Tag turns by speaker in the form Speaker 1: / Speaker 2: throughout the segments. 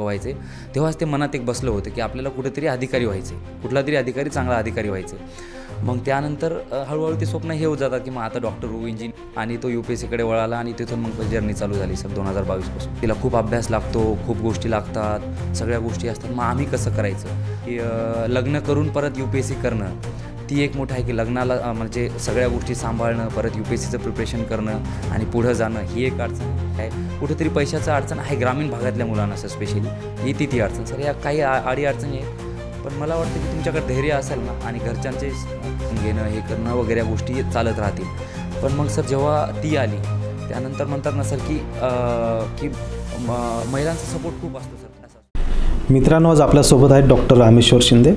Speaker 1: व्हायचे तेव्हाच ते मनात एक बसलं होतं की आपल्याला कुठेतरी अधिकारी व्हायचे, कुठला तरी अधिकारी, चांगला अधिकारी व्हायचे. मग त्यानंतर हळूहळू ते स्वप्न हे होत जातात की मग आता डॉक्टर होऊ, इंजिनियर. आणि तो UPSCकडे वळाला आणि तिथून मग जर्नी चालू झाली सर 2022पासून. तिला खूप अभ्यास लागतो, खूप गोष्टी लागतात, सगळ्या गोष्टी असतात. मग आम्ही कसं करायचं की लग्न करून परत UPSC करणं, ती एक मोठं आहे की लग्नाला म्हणजे सगळ्या गोष्टी सांभाळणं, परत UPSCचं प्रिपरेशन करणं आणि पुढं जाणं, ही एक अडचण आहे. कुठेतरी पैशाचं अडचण आहे ग्रामीण भागातल्या मुलांना सर, स्पेशली ही ती अडचण सर. या काही आडी अडचणी आहेत, पण मला वाटतं की तुमच्याकडे धैर्य असेल ना आणि घरच्यांचे घेणं, हे करणं वगैरे गोष्टी चालत राहतील. पण मग सर जेव्हा ती आली त्यानंतर म्हणतात ना सर की महिलांचा सपोर्ट खूप असतो सर.
Speaker 2: मित्रांनो, आज आपल्यासोबत आहेत डॉक्टर रामेश्वर शिंदे,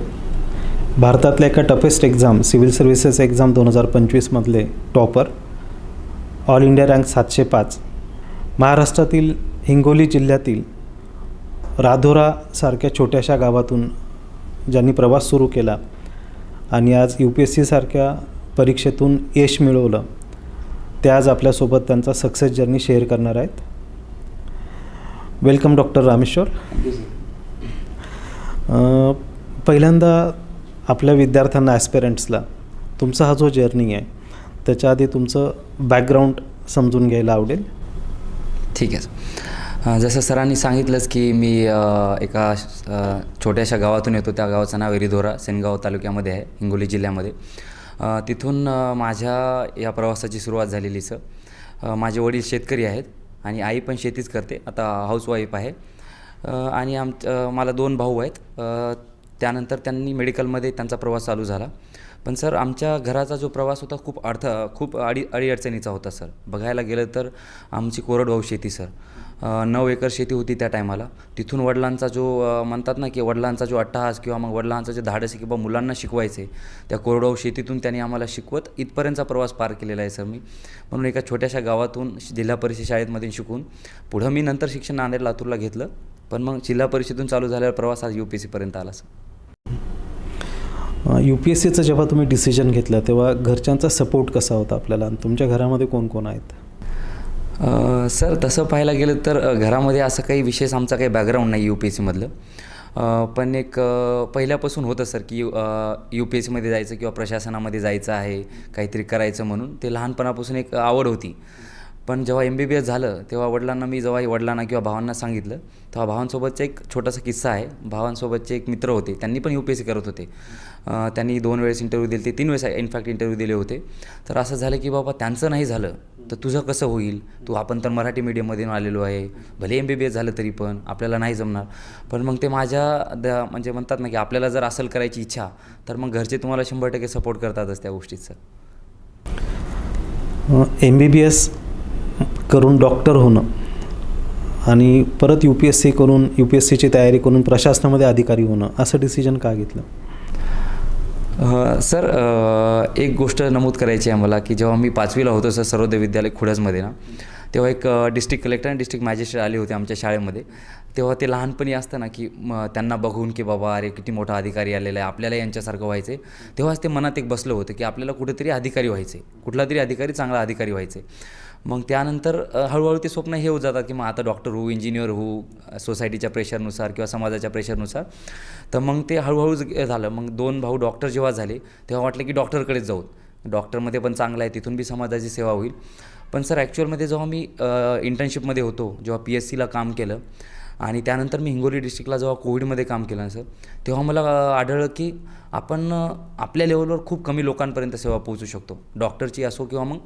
Speaker 2: भारतातल्या एका toughest exam civil services exam 2025मधले टॉपर, ऑल इंडिया रँक 705. महाराष्ट्रातील हिंगोली जिल्ह्यातील राधोरासारख्या छोट्याशा गावातून ज्यांनी प्रवास सुरू केला आणि आज UPSCसारख्या परीक्षेतून यश मिळवलं, ते आज आपल्यासोबत त्यांचा सक्सेस जर्नी शेअर करणार आहेत. Welcome doctor Rameshwar. पहिल्यांदा आपल्या विद्यार्थ्यांना, ॲस्पिरंट्सला तुमचा हा जो जर्नी आहे त्याच्या आधी तुमचं बॅकग्राऊंड समजून घ्यायला आवडेल.
Speaker 1: ठीक आहे. जसं सरांनी सांगितलंच की मी एका छोट्याशा गावातून येतो. त्या गावाचं नाव रिधोरा, सेनगाव तालुक्यामध्ये आहे, हिंगोली जिल्ह्यामध्ये. तिथून माझ्या या प्रवासाची सुरुवात झालेली सर. माझे वडील शेतकरी आहेत आणि आई पण शेतीच करते, आता हाऊसवाईफ आहे. आणि मला 2 भाऊ आहेत. त्यानंतर त्यांनी मेडिकलमध्ये त्यांचा प्रवास चालू झाला. पण सर आमच्या घराचा जो प्रवास होता खूप अडीअडचणीचा होता सर. बघायला गेलं तर आमची कोरडवाहू शेती सर, 9 एकर शेती होती त्या टायमाला. तिथून वडिलांचा जो म्हणतात ना की वडिलांचा जो अट्टहास किंवा मग वडिलांचं जे धाडस की बाबा मुलांना शिकवायचे, त्या कोरडवाहू शेतीतून त्यांनी आम्हाला शिकवत इथपर्यंतचा प्रवास पार केलेला आहे सर मी. म्हणून एका छोट्याशा गावातून जिल्हा परिषद शाळेमध्ये शिकून पुढं मी नंतर शिक्षण नांदेड लातूरला घेतलं. पण मग जिल्हा परिषदेतून चालू झाल्यावर प्रवास आज UPSCपर्यंत आला सर.
Speaker 2: UPSCचं जेव्हा तुम्ही डिसिजन घेतलं तेव्हा घरच्यांचा सपोर्ट कसा होता आपल्याला, आणि तुमच्या घरामध्ये कोण कोण आहेत?
Speaker 1: सर तसं पाहायला गेलं तर घरामध्ये असं काही विशेष आमचा काही बॅकग्राऊंड नाही UPSCमधलं. पण एक पहिल्यापासून होतं सर की UPSCमध्ये जायचं किंवा प्रशासनामध्ये जायचं आहे, काहीतरी करायचं म्हणून. ते लहानपणापासून एक आवड होती. पण जेव्हा MBBS झालं तेव्हा वडिलांना किंवा भावांना सांगितलं, तेव्हा भावांसोबतचा एक छोटासा किस्सा आहे. भावांसोबतचे एक मित्र होते, त्यांनी पण UPSC करत होते. त्यांनी 2 वेळेस इंटरव्ह्यू दिले, 3 वेळेस इनफॅक्ट इंटरव्ह्यू दिले होते. तर असं झालं की बाबा त्यांचं नाही झालं तर तुझं कसं होईल, आपण तर मराठी मीडियममधून आलेलो आहे, भले MBBS झालं तरी पण आपल्याला नाही जमणार. पण मग ते माझ्या म्हणजे म्हणतात ना की आपल्याला जर असेल करायची इच्छा तर मग घरचे तुम्हाला 100% सपोर्ट करतातच त्या गोष्टीत सर.
Speaker 2: MBBS करून डॉक्टर होणं आणि परत UPSC करून UPSCची तयारी करून प्रशासनामध्ये अधिकारी होणं, असं डिसिजन का घेतलं?
Speaker 1: सर एक गोष्ट नमूद करायची आहे मला की जेव्हा मी 5वीला होतो सर सर्वोदय विद्यालय खुडजमध्ये ना, तेव्हा एक डिस्ट्रिक्ट कलेक्टर आणि डिस्ट्रिक्ट मॅजिस्ट्रेट आले होते आमच्या शाळेमध्ये. तेव्हा ते लहानपणी असतं ना की त्यांना बघून की बाबा अरे किती मोठा अधिकारी आलेला आहे, आपल्याला यांच्यासारखं व्हायचे. तेव्हाच ते मनात एक बसलं होतं की आपल्याला कुठेतरी अधिकारी व्हायचे, कुठला तरी अधिकारी, चांगला अधिकारी व्हायचे. मग त्यानंतर हळूहळू ते स्वप्न हे होत जातात की मग आता डॉक्टर होऊ, इंजिनियर होऊ, सोसायटीच्या प्रेशरनुसार किंवा समाजाच्या प्रेशरनुसार. तर मग ते हळूहळू झालं. मग 2 भाऊ डॉक्टर जेव्हा झाले तेव्हा वाटलं की डॉक्टरकडेच जाऊ, डॉक्टरमध्ये पण चांगलं आहे, तिथून बी समाजाची सेवा होईल. पण सर ॲक्च्युअलमध्ये जेव्हा मी इंटर्नशिपमध्ये होतो, जेव्हा PSCला काम केलं आणि त्यानंतर मी हिंगोली डिस्ट्रिक्टला जेव्हा कोविडमध्ये काम केलं सर, तेव्हा मला आढळलं की आपण आपल्या लेवलवर खूप कमी लोकांपर्यंत सेवा पोहोचू शकतो. डॉक्टरची असो किंवा मग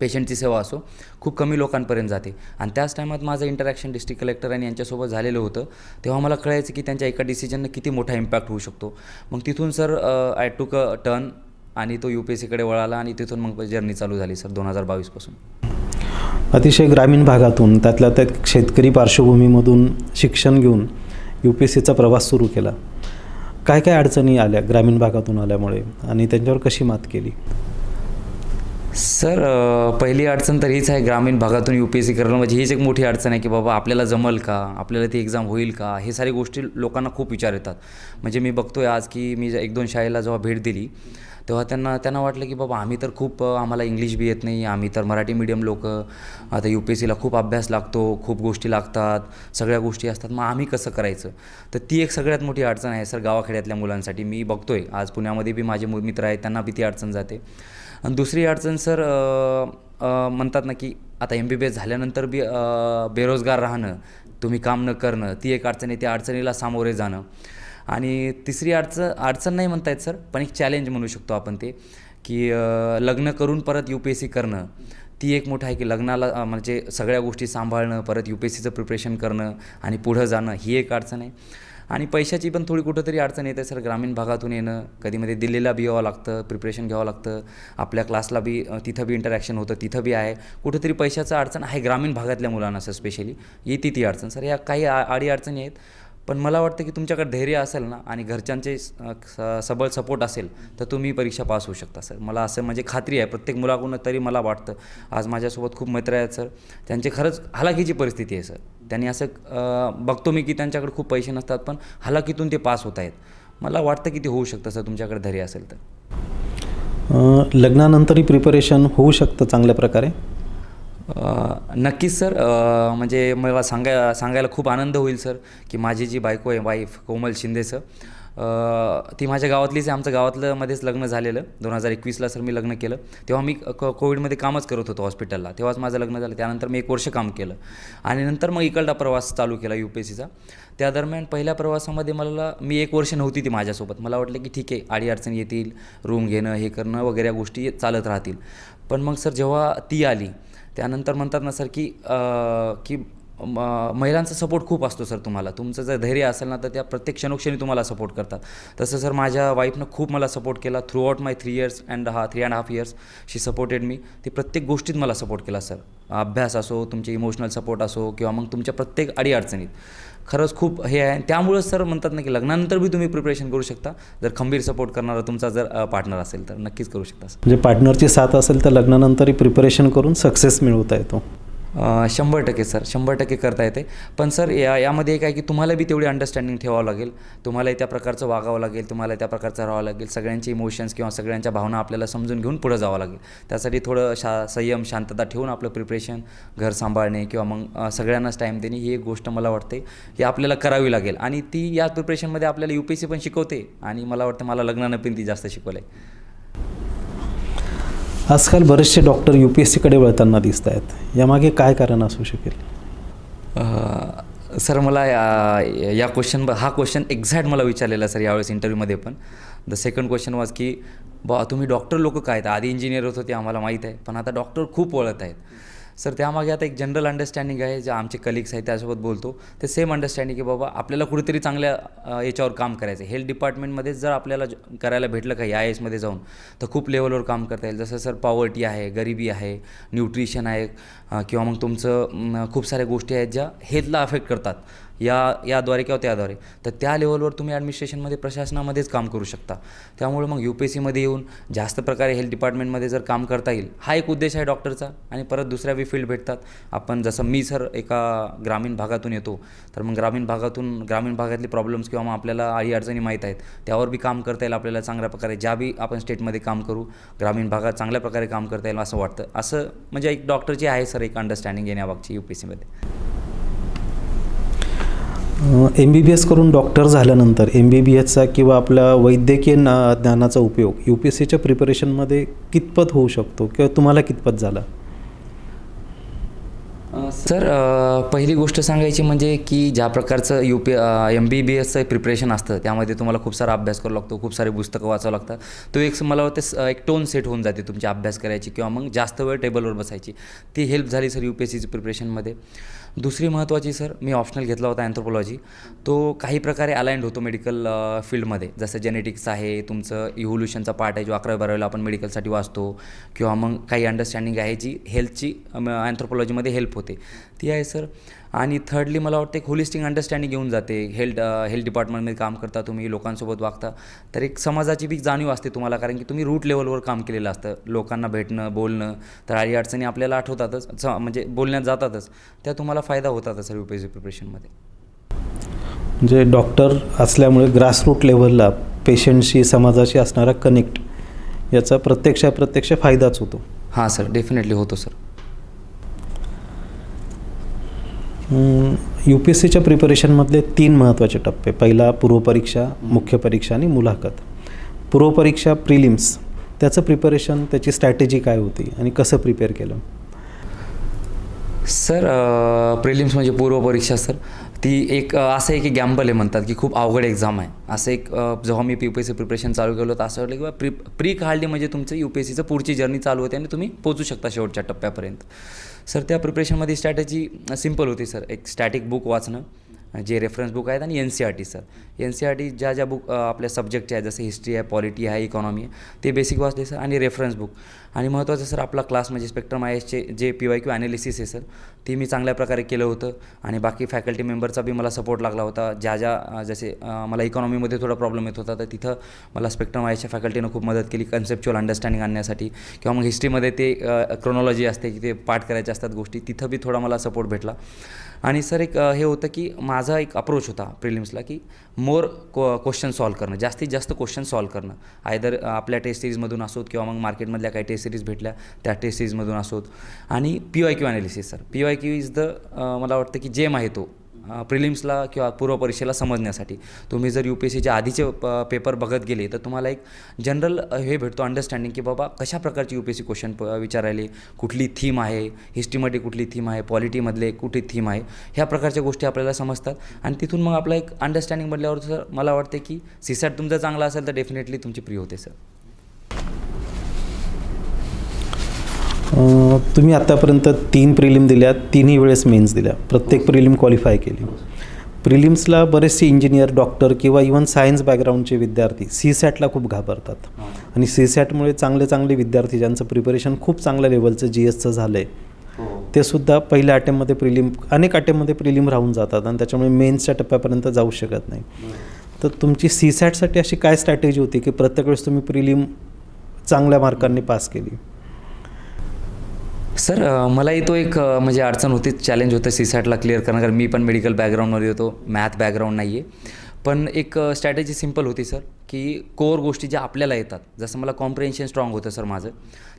Speaker 1: पेशंटची सेवा असो, खूप कमी लोकांपर्यंत जाते. आणि त्याच टायमात माझं इंटरॅक्शन डिस्ट्रिक्ट कलेक्टर आणि यांच्यासोबत झालेलं होतं. तेव्हा मला कळायचं की त्यांच्या एका डिसिजननं किती मोठा इम्पॅक्ट होऊ शकतो. मग तिथून सर आय टूक अ टर्न आणि तो UPSCकडे वळाला आणि तिथून मग जर्नी चालू झाली सर 2022पासून.
Speaker 2: अतिशय ग्रामीण भागातून, त्यातल्या त्यात शेतकरी पार्श्वभूमीमधून शिक्षण घेऊन UPSCचा प्रवास सुरू केला. काय अडचणी आल्या ग्रामीण भागातून आल्यामुळे आणि त्यांच्यावर कशी मात केली?
Speaker 1: सर पहिली अडचण तर हीच आहे, ग्रामीण भागातून UPSC करणं म्हणजे हीच एक मोठी अडचण आहे की बाबा आपल्याला जमल का, आपल्याला ती एक्झाम होईल का, हे सारी गोष्टी लोकांना खूप विचार येतात. म्हणजे मी बघतोय आज की मी 1-2 शाळेला जेव्हा भेट दिली तेव्हा त्यांना वाटलं की बाबा आम्ही तर खूप आम्हाला इंग्लिश बी येत नाही, आम्ही तर मराठी मीडियम लोकं, आता UPSCला खूप अभ्यास लागतो, खूप गोष्टी लागतात, सगळ्या गोष्टी असतात, मग आम्ही कसं करायचं. तर ती एक सगळ्यात मोठी अडचण आहे सर गावाखेड्यातल्या मुलांसाठी. मी बघतोय आज पुण्यामध्ये बी माझे मित्र आहेत, त्यांना बी ती अडचण जाते. आणि दुसरी अडचण सर म्हणतात ना की आता MBBS झाल्यानंतर बी बेरोजगार राहणं, तुम्ही काम न करणं, ती एक अडचण आहे. त्या अडचणीला सामोरे जाणं. आणि तिसरी अडचण नाही म्हणता येत सर, पण एक चॅलेंज म्हणू शकतो आपण ते, की लग्न करून परत UPSC करणं, ती एक मोठं आहे की लग्नाला म्हणजे सगळ्या गोष्टी सांभाळणं, परत UPSCचं प्रिपरेशन करणं आणि पुढं जाणं, ही एक अडचण आहे. आणि पैशाची पण थोडी कुठंतरी अडचण येते सर, ग्रामीण भागातून येणं, कधीमध्ये दिल्लीला बी यावं लागतं, प्रिपरेशन घ्यावं लागतं, आपल्या क्लासला बी तिथं बी इंटरॅक्शन होतं, तिथं बी आहे. कुठंतरी पैशाचं अडचण आहे ग्रामीण भागातल्या मुलांना सर, स्पेशली येते ती अडचण सर. या काही आडी अडचणी आहेत, पण मला वाटतं की तुमच्याकडे धैर्य असेल ना आणि घरच्यांचे सबळ सपोर्ट असेल तर तुम्ही परीक्षा पास होऊ शकता सर. मला असं म्हणजे खात्री आहे प्रत्येक मुलाकडून, तरी मला वाटतं. आज माझ्यासोबत खूप मित्र आहेत सर, त्यांची खरंच हालाकीची परिस्थिती आहे सर. त्यांनी असं बघतो मी की त्यांच्याकडे खूप पैसे नसतात, पण हालाकीतून ते पास होत आहेत. मला वाटतं की ते होऊ शकतं सर, तुमच्याकडे धैर्य असेल तर.
Speaker 2: लग्नानंतरही प्रिपरेशन होऊ शकतं चांगल्या प्रकारे?
Speaker 1: नक्कीच सर. म्हणजे मला सांगायला खूप आनंद होईल सर की माझी जी बायको आहे, वाईफ कोमल शिंदे सर, ती माझ्या गावातलीच आहे. आमचं गावातलं मध्येच लग्न झालेलं 2021ला सर. मी लग्न केलं तेव्हा मी कोविडमध्ये कामच करत होतो हॉस्पिटलला, तेव्हाच माझं लग्न झालं. त्यानंतर मी 1 वर्ष काम केलं आणि नंतर मग इकडला प्रवास चालू केला UPSCचा. त्या दरम्यान पहिल्या प्रवासामध्ये मी 1 वर्ष नव्हती ती माझ्यासोबत. मला वाटलं की ठीक आहे, अडीअडचणी येतील, रूम घेणं, हे करणं वगैरे गोष्टी चालत राहतील. पण मग सर जेव्हा ती आली त्यानंतर म्हणतात ना सर की महिलांचा सपोर्ट खूप असतो सर तुम्हाला. तुमचं जर धैर्य असेल ना तर त्या प्रत्येक क्षणोक्षणी तुम्हाला सपोर्ट करतात. तसं सर माझ्या वाईफनं खूप मला सपोर्ट केला थ्रू आउट माय 3.5 इयर्स शी सपोर्टेड मी. ती प्रत्येक गोष्टीत मला सपोर्ट केला सर. अभ्यास असो, तुमचे इमोशनल सपोर्ट असो, किंवा मग तुमच्या प्रत्येक अडीअडचणीत खरंच खूप हे आहे. त्यामुळंच सर म्हणतात ना की लग्नानंतर बी तुम्ही प्रिपरेशन करू शकता जर खंबीर सपोर्ट करणारा तुमचा जर पार्टनर असेल तर नक्कीच करू शकता सर.
Speaker 2: म्हणजे पार्टनरची साथ असेल तर लग्नानंतरही प्रिपरेशन करून सक्सेस मिळवता येतो?
Speaker 1: 100% सर, 100% करता येते. पण सर यामध्ये एक आहे की तुम्हाला बी तेवढी अंडरस्टँडिंग ठेवावं लागेल, तुम्हालाही त्या प्रकारचं वागावं लागेल, तुम्हाला त्या प्रकारचं राहावं लागेल. सगळ्यांचे इमोशन्स किंवा सगळ्यांच्या भावना आपल्याला समजून घेऊन पुढं जावं लागेल. त्यासाठी थोडं संयम, शांतता ठेवून आपलं प्रिपरेशन, घर सांभाळणे किंवा मग सगळ्यांनाच टाईम देणे, ही एक गोष्ट मला वाटते की आपल्याला करावी लागेल. आणि ती या प्रिपरेशनमध्ये आपल्याला UPSC पण शिकवते आणि मला वाटतं मला लग्नानं पण ती जास्त शिकवलं आहे.
Speaker 2: आजकाल बरेचसे डॉक्टर UPSCकडे वळताना दिसत आहेत, यामागे काय कारण असू शकेल?
Speaker 1: सर मला हा क्वेश्चन एक्झॅक्ट मला विचारलेला सर यावेळेस इंटरव्ह्यूमध्ये पण. द सेकंड क्वेश्चन वॉज की तुम्ही डॉक्टर लोक काय आहेत, आधी इंजिनियर होतं ते आम्हाला माहीत आहे, पण आता डॉक्टर खूप वळत आहेत. सर त्यामागे आता एक जनरल अंडरस्टँडिंग आहे, जे आमचे कलिग्स आहेत त्यासोबत बोलतो ते सेम अंडरस्टँडिंग की बाबा आपल्याला कुठेतरी चांगल्या याच्यावर काम करायचं. हेल्थ डिपार्टमेंटमध्ये जर आपल्याला करायला भेटलं काही IASमध्ये जाऊन तर खूप लेवलवर काम करता येईल. जसं सर पॉवर्टी आहे, गरिबी आहे, न्यूट्रिशन आहे, किंवा मग तुमचं खूप साऱ्या गोष्टी आहेत ज्या हेल्थला अफेक्ट करतात याद्वारे किंवा त्याद्वारे. तर त्या लेवलवर तुम्ही ॲडमिनिस्ट्रेशनमध्ये, प्रशासनामध्येच काम करू शकता. त्यामुळे मग UPSCमध्ये येऊन जास्त प्रकारे हेल्थ डिपार्टमेंटमध्ये जर काम करता येईल, हा एक उद्देश आहे डॉक्टरचा. आणि परत दुसऱ्या बी फील्ड भेटतात. आपण जसं मी सर एका ग्रामीण भागातून येतो, तर मग ग्रामीण भागातली प्रॉब्लेम्स किंवा मग आपल्याला अडीअडचणी माहीत आहेत, त्यावर बी काम करता येईल आपल्याला चांगल्या प्रकारे. ज्या बी आपण स्टेटमध्ये काम करू, ग्रामीण भागात चांगल्या प्रकारे काम करता येईल असं वाटतं. असं म्हणजे एक डॉक्टरची आहे सर एक अंडरस्टँडिंग येण्याबाबतची UPSCमध्ये.
Speaker 2: MBBS करून डॉक्टर झाल्यानंतर MBBSचा किंवा आपल्या वैद्यकीय ज्ञानाचा उपयोग UPSCच्या प्रिपरेशनमध्ये कितपत होऊ शकतो किंवा तुम्हाला कितपत झाला?
Speaker 1: सर पहिली गोष्ट सांगायची म्हणजे की ज्या प्रकारचं MBBSचं प्रिपरेशन असतं त्यामध्ये तुम्हाला खूप सारा अभ्यास करावा लागतो, खूप सारे पुस्तकं वाचावं लागतात. तो एक मला वाटतं एक टोन सेट होऊन जाते तुमची अभ्यास करायची किंवा मग जास्त वेळ टेबलवर बसायची. ती हेल्प झाली सर UPSCची प्रिपरेशनमध्ये. दुसरी महत्त्वाची सर, मी ऑप्शनल घेतला होता अँथ्रोपॉलॉजी. तो काही प्रकारे अलाइंड होतो मेडिकल फील्डमध्ये. जसं जेनेटिक्स आहे, तुमचं इव्होल्युशनचा पार्ट आहे जो 11वी-12वीला आपण मेडिकलसाठी वाचतो, किंवा मग काही अंडरस्टँडिंग आहे जी हेल्थची अँथ्रोपॉलॉजीमध्ये हेल्प होते, ती आहे सर. आणि थर्डली मला वाटतं एक होलिस्टिक अंडरस्टँडिंग घेऊन जाते. हेल्थ डिपार्टमेंटमध्ये काम करता तुम्ही, लोकांसोबत वागता, तर एक समाजाची बी जाणीव असते तुम्हाला, कारण की तुम्ही रूट लेवलवर काम केलेलं असतं. लोकांना भेटणं, बोलणं, तर अडी अडचणी आपल्याला आठवतातच, म्हणजे बोलण्यात जातातच, त्या तुम्हाला फायदा होतातच सर UPSC प्रिपरेशनमध्ये.
Speaker 2: म्हणजे डॉक्टर असल्यामुळे ग्रासरूट लेवलला पेशंटशी, समाजाशी असणारा कनेक्ट याचा प्रत्यक्ष फायदाच होतो.
Speaker 1: हां सर, डेफिनेटली होतो सर.
Speaker 2: UPSCच्या प्रिपरेशनमधले 3 महत्त्वाचे टप्पे. पहिला पूर्वपरीक्षा, मुख्य परीक्षा आणि मुलाखत. पूर्वपरीक्षा प्रिलिम्स, त्याचं प्रिपरेशन, त्याची स्ट्रॅटेजी काय होती आणि कसं प्रिपेअर केलं?
Speaker 1: सर प्रिलिम्स म्हणजे पूर्वपरीक्षा सर, ती एक असं आहे की गॅम्बल आहे म्हणतात की खूप अवघड एक्झाम आहे. असं एक जेव्हा मी UPSC प्रिपरेशन चालू केलं तर असं वाटलं की प्री काढली म्हणजे तुमचं UPSCचं पुढची जर्नी चालू होते आणि तुम्ही पोचू शकता शेवटच्या टप्प्यापर्यंत. सर त्या प्रिपरेशनमध्ये स्ट्रॅटेजी सिम्पल होती सर. एक स्टॅटिक बुक वाचणं, जे रेफरन्स बुक आहेत, आणि NCERT सर. NCERT ज्या बुक आपल्या सब्जेक्टचे आहेत, जसं हिस्ट्री आहे, पॉलिटी आहे, इकॉनॉमी आहे, ते बेसिक वाचले सर, आणि रेफरन्स बुक. आणि महत्त्वाचं सर आपला क्लास म्हणजे स्पेक्ट्रम IASचे जे PYQ ॲनालिसिस आहे सर, ते मी चांगल्या प्रकारे केलं होतं. आणि बाकी फॅकल्टी मेंबरचा बी मला सपोर्ट लागला होता. जसे मला इकॉनॉमीमध्ये थोडा प्रॉब्लेम येत होता, तर तिथं मला स्पेक्ट्रम IASच्या फॅकल्टीनं खूप मदत केली कन्सेप्च्युअल अंडरस्टँडिंग आणण्यासाठी. किंवा मग हिस्ट्रीमध्ये ते क्रोनॉलॉजी असते की ते पाठ करायच्या असतात गोष्टी, तिथं बी थोडा मला सपोर्ट भेटला. आणि सर एक हे होतं की माझा एक अप्रोच होता प्रिलिम्सला की मोर क्वेश्चन सॉल्व करणं, जास्तीत जास्त क्वेश्चन सॉल्व करणं, आयदर आपल्या टेस्ट सिरीजमधून असोत किंवा मग मार्केटमधल्या काही टेस्ट सिरीज भेटल्या त्या टेस्ट सिरीजमधून असोत. आणि PYQ analysis sir, PYQ is the मला वाटतं की जेम आहे तो प्रिलिम्सला किंवा पूर्वपरीक्षेला समजण्यासाठी. तुम्ही जर UPSCचे आधीचे पेपर बघत गेले तर तुम्हाला एक जनरल हे भेटतो अंडरस्टँडिंग की बाबा कशा प्रकारची UPSC क्वेश्चन विचारायले, कुठली थीम आहे, हिस्ट्रीमध्ये कुठली थीम आहे, पॉलिटीमधले कुठली थीम आहे, ह्या प्रकारच्या गोष्टी आपल्याला समजतात. आणि तिथून मग आपला एक अंडरस्टँडिंग बनल्यावर सर मला वाटते की CSAT तुमचा चांगला असेल तर डेफिनेटली तुमची प्री होते सर.
Speaker 2: तुम्ही आत्तापर्यंत 3 प्रिलिम दिल्या, 3ही वेळेस मेन्स दिल्या, प्रत्येक प्रिलिम क्वालिफाय केली. प्रिलिम्सला बरेचसे इंजिनियर, डॉक्टर किंवा इव्हन सायन्स बॅकग्राऊंडचे विद्यार्थी CSATला खूप घाबरतात. आणि CSATमुळे चांगले विद्यार्थी ज्यांचं प्रिपरेशन खूप चांगल्या लेवलचं GSचं झालं आहे, ते सुद्धा पहिल्या अटेम्पमध्ये अनेक अटेम्पमध्ये प्रिलिम राहून जातात आणि त्याच्यामुळे मेन्सच्या टप्प्यापर्यंत जाऊ शकत नाही. तर तुमची CSATसाठी अशी काय स्ट्रॅटेजी होती की प्रत्येक वेळेस तुम्ही प्रिलिम चांगल्या मार्कांनी पास केली?
Speaker 1: सर मलाही तो एक म्हणजे अडचण होती, चॅलेंज होतं CSATला क्लिअर करणं, कारण मी पण मेडिकल बॅकग्राऊंडमध्ये होतो, मॅथ बॅकग्राऊंड नाही आहे. पण एक स्ट्रॅटेजी सिम्पल होती सर की कोर गोष्टी ज्या आपल्याला येतात, जसं मला कॉम्प्रिहेन्शन स्ट्रॉंग होतं सर माझं,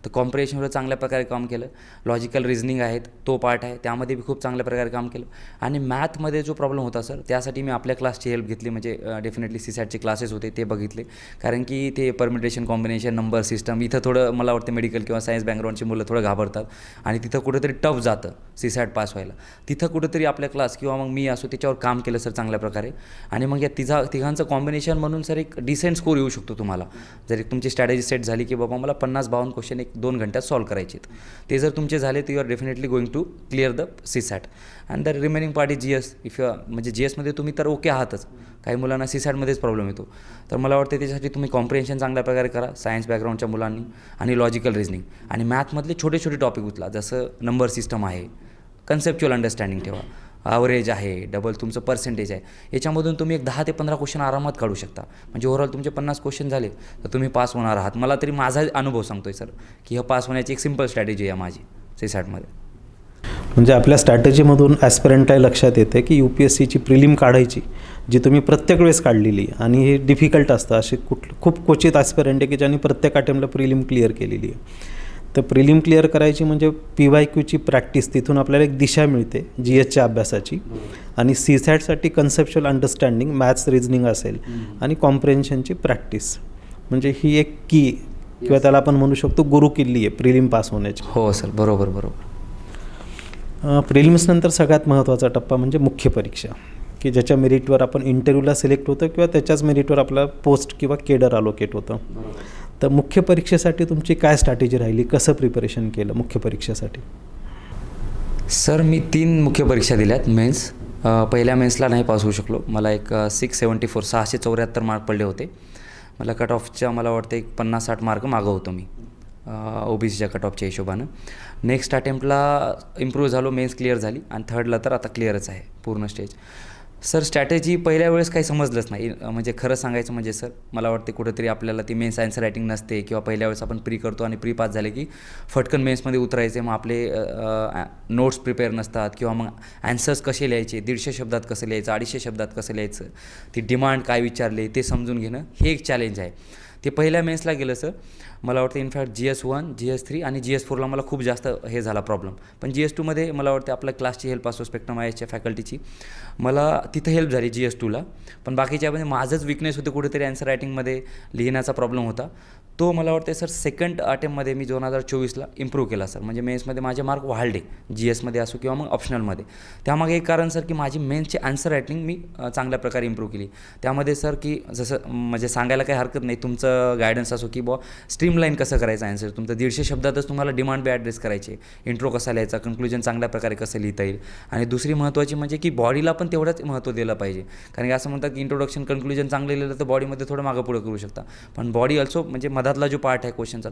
Speaker 1: तर कॉम्प्रिहेन्शनवर चांगल्या प्रकारे काम केलं. लॉजिकल रिझनिंग आहेत, तो पार्ट आहे, त्यामध्ये बी खूप चांगल्या प्रकारे काम केलं. आणि मॅथमध्ये जो प्रॉब्लेम होता सर, त्यासाठी मी आपल्या क्लासची हेल्प घेतली, म्हणजे डेफिनेटली CSATचे क्लासेस होते ते बघितले, कारण की ते परमिटेशन, कॉम्बिनेशन, नंबर सिस्टम इथं थोडं मला वाटतं मेडिकल किंवा सायन्स बॅकग्राऊंडची मुलं थोडं घाबरतात आणि तिथं कुठेतरी टफ जातं CSAT पास व्हायला. तिथं कुठेतरी आपल्या क्लास किंवा मग मी असो त्याच्यावर काम केलं सर चांगल्या प्रकारे. आणि मग या तिघांचं कॉम्बिनेशन म्हणून सर एक डिसेंट स्कोर येऊ शकतो तुम्हाला. जर एक तुमची स्ट्रॅटेजी सेट झाली की बाबा मला 50-52 क्वेश्चन 1-2 घंट्यात सॉल्व करायचे आहेत, ते जर तुमचे झाले तर you are definitely going to clear the CSAT. And the remaining part is GS. म्हणजे GSमध्ये तुम्ही तर ओके आहातच, काही मुलांना CSATमध्येच प्रॉब्लेम येतो. तर मला वाटतं त्याच्यासाठी तुम्ही कॉम्प्रिहेन्शन चांगल्या प्रकारे करा सायन्स बॅकग्राऊंडच्या मुलांनी, आणि लॉजिकल रिझनिंग आणि मॅथमधले छोटे टॉपिक उचला, जसं नंबर सिस्टम आहे, कन्सेप्च्युअल अंडरस्टँडिंग ठेवा, ॲव्हरेज आहे, डबल तुमचं पर्सेंटेज आहे, याच्यामधून तुम्ही एक 10 ते 15 क्वेश्चन आरामात काढू शकता. म्हणजे ओव्हरऑल तुमचे 50 क्वेश्चन झाले तर तुम्ही पास होणार आहात. मला तरी माझा अनुभव सांगतो आहे सर की पास होण्याची एक सिम्पल स्ट्रॅटेजी आहे माझी CSATमध्ये.
Speaker 2: म्हणजे आपल्या स्ट्रॅटेजीमधून ॲस्पिरंटला लक्षात येते की UPSCची प्रिलिम काढायची, जी तुम्ही प्रत्येक वेळेस काढलेली, आणि हे डिफिकल्ट असतं, असे खूप क्वचित ॲस्पिरंट आहे की ज्यांनी प्रत्येक अटेम्प्टला प्रिलिम क्लिअर केलेली आहे. तर प्रिलिम क्लिअर करायची म्हणजे PYQची प्रॅक्टिस, तिथून आपल्याला एक दिशा मिळते GSच्या अभ्यासाची. आणि CSATसाठी कन्सेप्च्युअल अंडरस्टँडिंग, मॅथ्स, रिझनिंग असेल, आणि कॉम्प्रिहेन्शनची प्रॅक्टिस. म्हणजे ही एक की किंवा त्याला आपण म्हणू शकतो गुरुकिल्ली आहे प्रिलिम पास होण्याची.
Speaker 1: हो सर, बरोबर.
Speaker 2: प्रिलिम्सनंतर सगळ्यात महत्त्वाचा टप्पा म्हणजे मुख्य परीक्षा, की ज्याच्या मेरिटवर आपण इंटरव्ह्यूला सिलेक्ट होतं किंवा त्याच्याच मेरिटवर आपला पोस्ट किंवा केडर अलोकेट होतं. तर मुख्य परीक्षेसाठी तुमची काय स्ट्रॅटेजी राहिली, कसं प्रिपरेशन केलं मुख्य परीक्षेसाठी?
Speaker 1: सर मी 3 मुख्य परीक्षा दिल्यात मेन्स. पहिल्या मेन्सला नाही पास होऊ शकलो, मला एक 674 मार्क पडले होते. मला कट ऑफच्या मला वाटतं एक 50-60 मार्क मागं होतो मी. OBCच्या कट ऑफच्या हिशोबानं. नेक्स्ट अटेम्प्टला इम्प्रूव्ह झालो, मेन्स क्लिअर झाली आणि थर्डला तर आता क्लिअरच आहे पूर्ण स्टेज. सर स्ट्रॅटेजी पहिल्या वेळेस काही समजलंच नाही. म्हणजे खरं सांगायचं म्हणजे सर मला वाटते कुठेतरी आपल्याला ती मेन्स आन्सर रायटिंग नसते किंवा पहिल्या वेळेस आपण प्री करतो आणि प्री पास झाले की फटकन मेन्समध्ये उतरायचे. मग आपले नोट्स प्रिपेअर नसतात किंवा मग ॲन्सर्स कसे लिहायचे, 150 शब्दात कसं लिहायचं, 250 शब्दात कसं लिहायचं, ती डिमांड काय विचारले ते समजून घेणं हे एक चॅलेंज आहे. ते पहिल्या मेन्सला गेलं सर. मला वाटतं इनफॅक्ट GS1, GS3 आणि GS4ला मला खूप जास्त हे झाला प्रॉब्लेम. पण GS2मध्ये मला वाटतं आपल्या क्लासची हेल्प असो, स्पेक्ट्रम IASच्या फॅकल्टीची, मला तिथं हेल्प झाली GS2ला. पण बाकीच्यामध्ये माझंच विकनेस होते कुठेतरी ॲन्सर रायटिंगमध्ये लिहिण्याचा प्रॉब्लेम होता. तो मला वाटते सर सेकंड अटेम्प्टमध्ये मी 2024ला इम्प्रूव्ह केला सर. म्हणजे मेन्समध्ये माझे मार्क वाढले, GSमध्ये असो किंवा मग ऑप्शनलमध्ये. त्यामागे एक कारण सर की माझी मेन्सची आन्सर रायटिंग मी चांगल्या प्रकारे इम्प्रूव्ह केली. त्यामध्ये सर की जसं म्हणजे सांगायला काही हरकत नाही, तुमचं गायडन्स असो की स्ट्रीमलाईन कसं करायचं आन्सर, तुमचं 150 शब्दातच तुम्हाला डिमांड बी ॲड्रेस करायचे, इंट्रो कसा लिहायचा, कन्क्लुजन चांगल्या प्रकारे कसं लिहिता येईल. आणि दुसरी महत्त्वाची म्हणजे की बॉडीला पण तेवढंच महत्त्व दिलं पाहिजे. कारण की असं म्हणतात की इंट्रोडक्शन कन्क्लुजन चांगलं लिहिलं तर बॉडीमध्ये थोडं मागं पुढं करू शकता. पण बॉडी ऑल्सो म्हणजे मधातला जो पार्ट आहे क्वेश्चनचा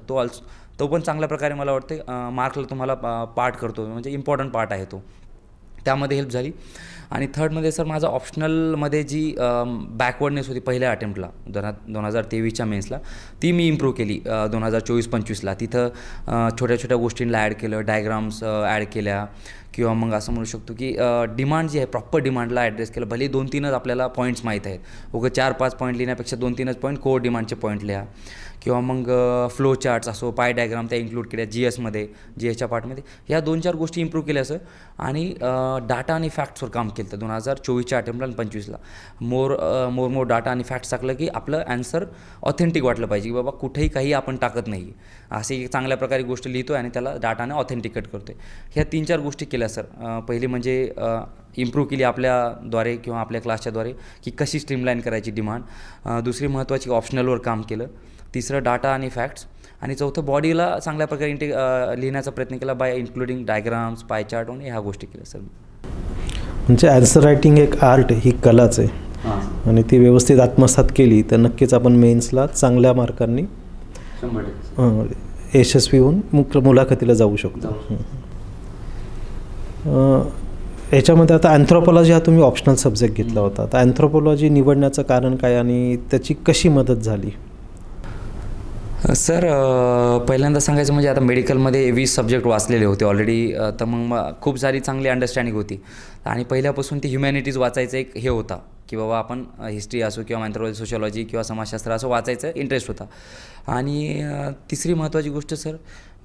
Speaker 1: तो पण चांगल्या प्रकारे मला वाटते मार्कला तुम्हाला पार्ट करतो, म्हणजे इम्पॉर्टंट पार्ट आहे तो. त्यामध्ये हेल्प झाली. आणि थर्डमध्ये सर माझा ऑप्शनलमध्ये जी बॅकवर्डनेस होती पहिल्या अटेम्प्टला 2023च्या मेन्सला, ती मी इम्प्रूव्ह केली 2024-25ला. तिथं छोट्या छोट्या गोष्टींना ॲड केलं, डायग्राम्स ॲड केल्या किंवा मग असं म्हणू शकतो की डिमांड जी आहे प्रॉपर डिमांडला ॲड्रेस केलं. भले 2-3च आपल्याला पॉईंट्स माहीत आहेत, उगं 4-5 पॉईंट लिहिण्यापेक्षा 2-3च पॉईंट कोर डिमांडचे पॉईंट लिहा. किंवा मग फ्लो चार्ट्स असो, पाय डायग्राम त्या इन्क्लूड केल्या GSच्या पार्टमध्ये. ह्या 2-4 गोष्टी इम्प्रूव्ह केल्या सर. आणि डाटा आणि फॅक्ट्सवर काम केलं तर 2024च्या अटेम्प्टला आणि 25ला मोर डाटा आणि फॅक्ट्स टाकलं की आपलं ॲन्सर ऑथेंटिक वाटलं पाहिजे, की बाबा कुठेही काही आपण टाकत नाही, अशी एक चांगल्या प्रकारे गोष्ट लिहितो आणि त्याला डाटाने ऑथेंटिकेट करतो आहे. ह्या 3-4 गोष्टी केल्या सर. पहिली म्हणजे इम्प्रूव्ह केली आपल्याद्वारे किंवा आपल्या क्लासच्याद्वारे की कशी स्ट्रीमलाईन करायची डिमांड. दुसरी महत्त्वाची ऑप्शनलवर काम केलं. तिसरं डाटा आणि फॅक्ट्स. आणि चौथं बॉडीला चांगल्या प्रकारे लिहिण्याचा प्रयत्न केला by including diagrams, pie chart आणि ह्या गोष्टी केल्या सर.
Speaker 2: म्हणजे ॲन्सर रायटिंग एक आर्ट, ही कलाच आहे. आणि ती व्यवस्थित आत्मसात केली तर नक्कीच आपण मेन्सला चांगल्या मार्कांनी यशस्वी होऊन मुलाखतीला जाऊ शकतो. याच्यामध्ये आता अँथ्रोपॉलॉजी हा तुम्ही ऑप्शनल सब्जेक्ट घेतला होता, तर अँथ्रोपॉलॉजी निवडण्याचं कारण काय आणि त्याची कशी मदत झाली?
Speaker 1: सर पहिल्यांदा सांगायचं म्हणजे आता मेडिकलमध्ये 20 सब्जेक्ट वाचलेले होते ऑलरेडी. तर मग खूप सारी चांगली अंडरस्टँडिंग होती आणि पहिल्यापासून ती ह्युमॅनिटीज वाचायचं एक हे होता की बाबा आपण हिस्ट्री असो किंवा अँथ्रोपॉलॉजी, सोशॉलॉजी किंवा समाजशास्त्र असं वाचायचं इंटरेस्ट होता. आणि तिसरी महत्त्वाची गोष्ट सर,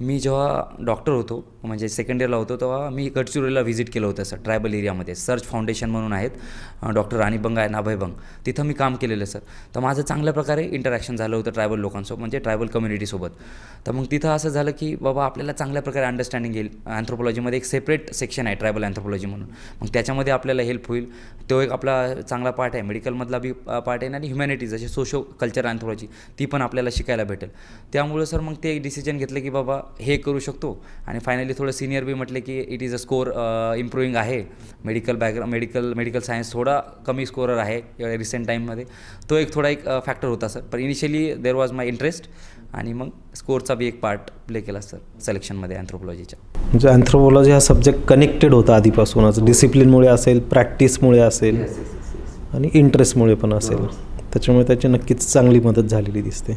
Speaker 1: मी जेव्हा डॉक्टर होतो म्हणजे सेकंड इयरला होतो तेव्हा मी गडचिरोलीला व्हिजिट केलं होतं सर. ट्रायबल एरियामध्ये सर्च फाउंडेशन म्हणून आहेत, डॉक्टर राणी बंग आहे, अभय बंग, तिथं मी काम केलेलं सर. तर माझं चांगल्या प्रकारे इंटरॅक्शन झालं होतं ट्रायबल लोकांसोबत, म्हणजे ट्रायबल कम्युनिटीसोबत. तर मग तिथं असं झालं की बाबा आपल्याला चांगल्या प्रकारे अंडरस्टँडिंग येईल. अँथ्रोपॉलॉजीमध्ये एक सेपरेट सेक्शन आहे ट्रायबल अँथ्रोपॉलॉजी म्हणून, मग त्याच्यामध्ये आपल्याला हेल्प होईल. तो एक आपला चांगला पार्ट आहे. मेडिकलमधला बी पार्ट आहे आणि ह्युमॅनिटीज जसे सोशो कल्चर अँथ्रोपॉलॉजी ती पण आपल्याला शिकायला भेटेल. त्यामुळं सर मग ते एक डिसिजन घेतलं की बाबा हे करू शकतो. आणि फायनली थोडं सिनियर बी म्हटले की it is a score improving आहे. मेडिकल सायन्स थोडा कमी स्कोरर आहे रिसेंट टाईममध्ये. तो एक थोडा एक फॅक्टर होता सर. पण initially there was my interest आणि मग स्कोरचा बी एक पार्ट प्ले केला सर सिलेक्शनमध्ये अँथ्रोपॉलॉजीच्या.
Speaker 2: म्हणजे अँथ्रोपॉलॉजी हा सब्जेक्ट कनेक्टेड होता आधीपासूनच, डिसिप्लिनमुळे असेल, प्रॅक्टिसमुळे असेल आणि इंटरेस्टमुळे पण असेल. त्याच्यामुळे त्याची नक्कीच चांगली मदत झालेली दिसते.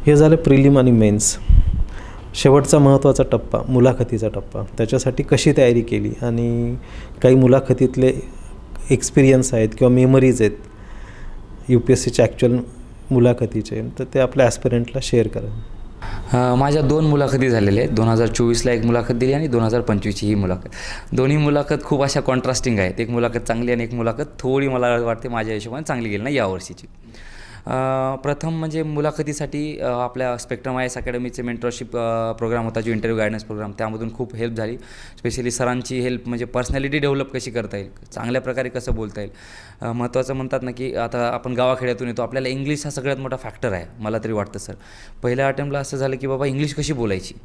Speaker 2: हे झालं प्रिलिम आणि मेन्स. शेवटचा महत्त्वाचा टप्पा, मुलाखतीचा टप्पा, त्याच्यासाठी कशी तयारी केली आणि काही मुलाखतीतले एक्सपिरियन्स आहेत किंवा मेमरीज आहेत UPSCच्या ॲक्च्युअल मुलाखतीचे, तर ते आपल्या ॲस्पिरंटला शेअर करा.
Speaker 1: माझ्या 2 मुलाखती झालेल्या आहेत. 2024ला एक मुलाखत दिली आणि 2025ची ही मुलाखत. दोन्ही मुलाखत खूप अशा कॉन्ट्रास्टिंग आहेत. एक मुलाखत चांगली आणि एक मुलाखत थोडी मला वाटते माझ्या हिशोबाने चांगली गेली नाही यावर्षीची. प्रथम म्हणजे मुलाखतीसाठी आपल्या स्पेक्ट्रम IAS अकॅडमीचे मेंटरशिप प्रोग्राम होता, जो इंटरव्ह्यू गायडन्स प्रोग्राम, त्यामधून खूप हेल्प झाली. स्पेशली सरांची हेल्प, म्हणजे पर्सनॅलिटी डेव्हलप कशी करता येईल, चांगल्या प्रकारे कसं बोलता येईल. महत्त्वाचं म्हणतात ना की आता आपण गावाखेड्यातून येतो, आपल्याला इंग्लिश हा सगळ्यात मोठा फॅक्टर आहे मला तरी वाटतं सर. पहिल्या अटेम्प्टला असं झालं की बाबा इंग्लिश कशी बोलायची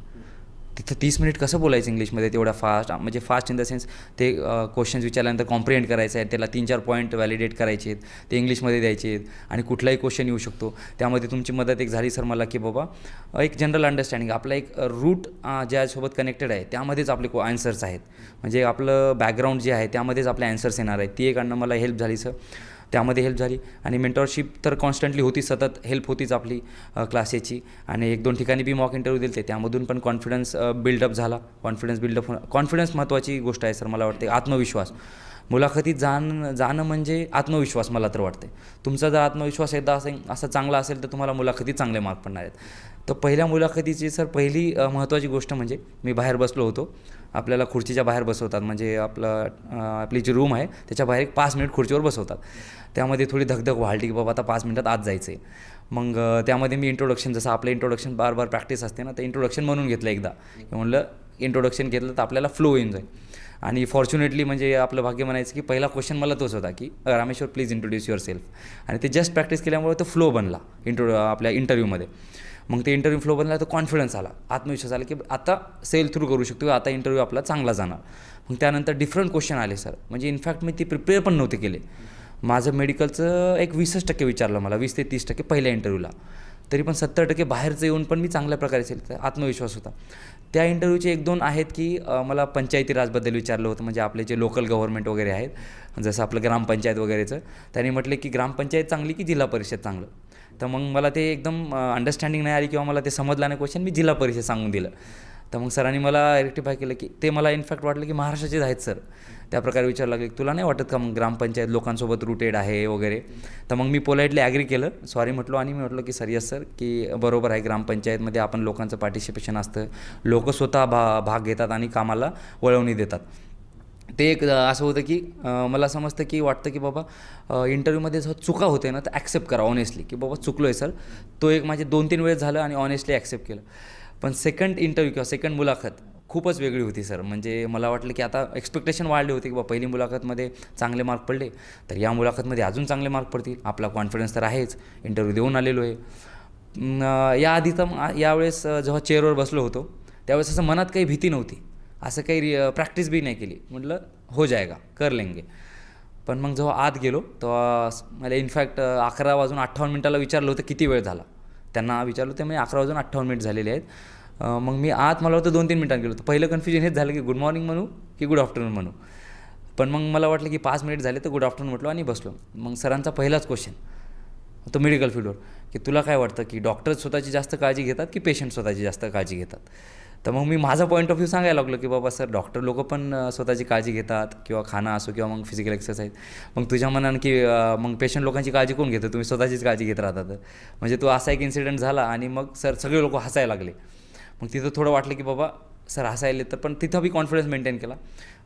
Speaker 1: तिथं 30 मिनिट कसं बोलायचं इंग्लिशमध्ये तेवढा फास्ट, म्हणजे फास्ट इन द सेन्स ते क्वेश्चन्स विचारल्यानंतर कॉम्प्रिहेंड करायचं आहे, त्याला 3-4 पॉईंट व्हॅलिडेट करायचे आहेत, ते इंग्लिशमध्ये द्यायचे आहेत आणि कुठलाही क्वेश्चन येऊ शकतो. त्यामध्ये तुमची मदत एक झाली सर मला, की बाबा एक जनरल अंडरस्टँडिंग, आपला एक रूट ज्यासोबत कनेक्टेड आहे त्यामध्येच आपले आन्सर्स आहेत, म्हणजे आपलं बॅकग्राऊंड जे आहे त्यामध्येच आपले आन्सर्स येणार आहेत. ती एक आणणं मला हेल्प झाली सर, त्यामध्ये हेल्प झाली. आणि मेंटॉरशिप तर कॉन्स्टंटली होती, सतत हेल्प होतीच आपली क्लासेसची. आणि 1-2 ठिकाणी बी मॉक इंटरव्ह्यू दिले, त्यामधून पण कॉन्फिडन्स बिल्डअप झाला. कॉन्फिडन्स महत्त्वाची गोष्ट आहे सर, मला वाटते. आत्मविश्वास, मुलाखतीत जाणं म्हणजे आत्मविश्वास मला तर वाटते. तुमचा जर आत्मविश्वास एकदा असा चांगला असेल तर तुम्हाला मुलाखतीत चांगले मार्क पडणार आहेत. तर पहिल्या मुलाखतीची सर पहिली महत्त्वाची गोष्ट म्हणजे मी बाहेर बसलो होतो. आपल्याला खुर्चीच्या बाहेर बसवतात, म्हणजे आपली जी रूम आहे त्याच्या बाहेर एक 5 मिनिट खुर्चीवर बसवतात. त्यामध्ये थोडी धगधग वाढली की बाबा आता 5 मिनिटात आत जायचं आहे. मग त्यामध्ये मी इंट्रोडक्शन, जसं आपलं इंट्रोडक्शन बार प्रॅक्टिस असते ना, तर इंट्रोडक्शन म्हणून घेतलं एकदा. म्हणलं इंट्रोडक्शन घेतलं तर आपल्याला फ्लो येऊन जाईल. आणि फॉर्च्युनेटली म्हणजे आपलं भाग्य म्हणायचं की पहिला क्वेश्चन मला तोच होता की Rameshwar please introduce your self. आणि ते जस्ट प्रॅक्टिस केल्यामुळे तो फ्लो बनला आपल्या इंटरव्ह्यूमध्ये. मग ते इंटरव्ह्यू फ्लो बनला तर कॉन्फिडन्स आला, आत्मविश्वास आला की आता सेल थ्रू करू शकतो, आता इंटरव्ह्यू आपला चांगला जाणार. मग त्यानंतर डिफरंट क्वेश्चन आले सर, म्हणजे इनफॅक्ट मी ती प्रिपेअर पण नव्हते केले. माझं मेडिकलचं एक 20% विचारलं मला, 20 ते 30% पहिल्या इंटरव्ह्यूला. तरी पण 70% बाहेरचं येऊन पण मी चांगल्या प्रकारे सेल, आत्मविश्वास होता. त्या इंटरव्ह्यूचे 1-2 आहेत की मला पंचायती राजबद्दल विचारलं होतं, म्हणजे आपले जे लोकल गव्हर्नमेंट वगैरे आहेत, जसं आपलं ग्रामपंचायत वगैरेचं. त्यांनी म्हटले की ग्रामपंचायत चांगली की जिल्हा परिषद चांगलं. तर मग मला ते एकदम अंडरस्टँडिंग नाही आली किंवा मला ते समजलं नाही क्वेश्चन, मी जिल्हा परिषद सांगून दिलं. तर मग सरांनी मला रेक्टिफाय केलं की ते मला इनफॅक्ट वाटलं की महाराष्ट्राचेच आहेत सर. त्याप्रकारे विचारलं लागले, तुला नाही वाटत का मग ग्रामपंचायत लोकांसोबत रूटेड आहे वगैरे. तर मग मी पोलाइटली ॲग्री केलं, सॉरी म्हटलो. आणि मी म्हटलं की सर यस सर, की बरोबर आहे, ग्रामपंचायतमध्ये आपण लोकांचं पार्टिसिपेशन असतं, लोक स्वतः भाग घेतात आणि कामाला वळवणी देतात. ते एक असं होतं की मला समजतं की वाटतं की बाबा इंटरव्ह्यूमध्ये जर चुका होते ना तर ॲक्सेप्ट करा ऑनेस्टली, की बाबा चुकलो आहे सर. तो एक माझे 2-3 वेळेस झालं आणि ऑनेस्टली ॲक्सेप्ट केलं. पण सेकंड इंटरव्ह्यू किंवा सेकंड मुलाखत खूपच वेगळी होती सर. म्हणजे मला वाटलं की आता एक्सपेक्टेशन वाढली होती की बाबा पहिली मुलाखतमध्ये चांगले मार्क पडले तर या मुलाखतमध्ये अजून चांगले मार्क पडतील. आपला कॉन्फिडन्स तर आहेच, इंटरव्ह्यू देऊन आलेलो आहे. याआधी तर यावेळेस जेव्हा चेअरवर बसलो होतो त्यावेळेस असं मनात काही भीती नव्हती, असं काही प्रॅक्टिस बी नाही केली. म्हटलं हो जाएगा, कर लेंगे. पण मग जेव्हा आत गेलो तेव्हा मला इनफॅक्ट 11:58 विचारलं होतं किती वेळ झाला. त्यांना विचारलं होतं, म्हणजे 11:58 झालेले आहेत. मग मी आत मला वाटतं 2-3 मिनिटांनी गेलो. तर पहिलं कन्फ्युजन हेच झालं की गुड मॉर्निंग म्हणू की गुड आफ्टरनून म्हणू. पण मग मला वाटलं की 5 मिनिट झाले तर गुड आफ्टरनून म्हटलो आणि बसलो. मग सरांचा पहिलाच क्वेश्चन तो मेडिकल फील्डवर, की तुला काय वाटतं की डॉक्टर स्वतःची जास्त काळजी घेतात की पेशंट स्वतःची जास्त काळजी घेतात. तर मग मी माझा पॉईंट ऑफ व्ह्यू सांगायला लागलो की बाबा सर डॉक्टर लोक पण स्वतःची काळजी घेतात, किंवा खाणं असो किंवा मग फिजिकल एक्सरसाइज. मग तुझ्या मनानं की मग पेशंट लोकांची काळजी कोण घेतं, तुम्ही स्वतःचीच काळजी घेत राहतात. म्हणजे तो असा एक इन्सिडेंट झाला आणि मग सर सगळे लोक हसायला लागले. मग तिथं थोडं वाटलं की बाबा सर हसायले, तर पण तिथं बी कॉन्फिडन्स मेंटेन केला.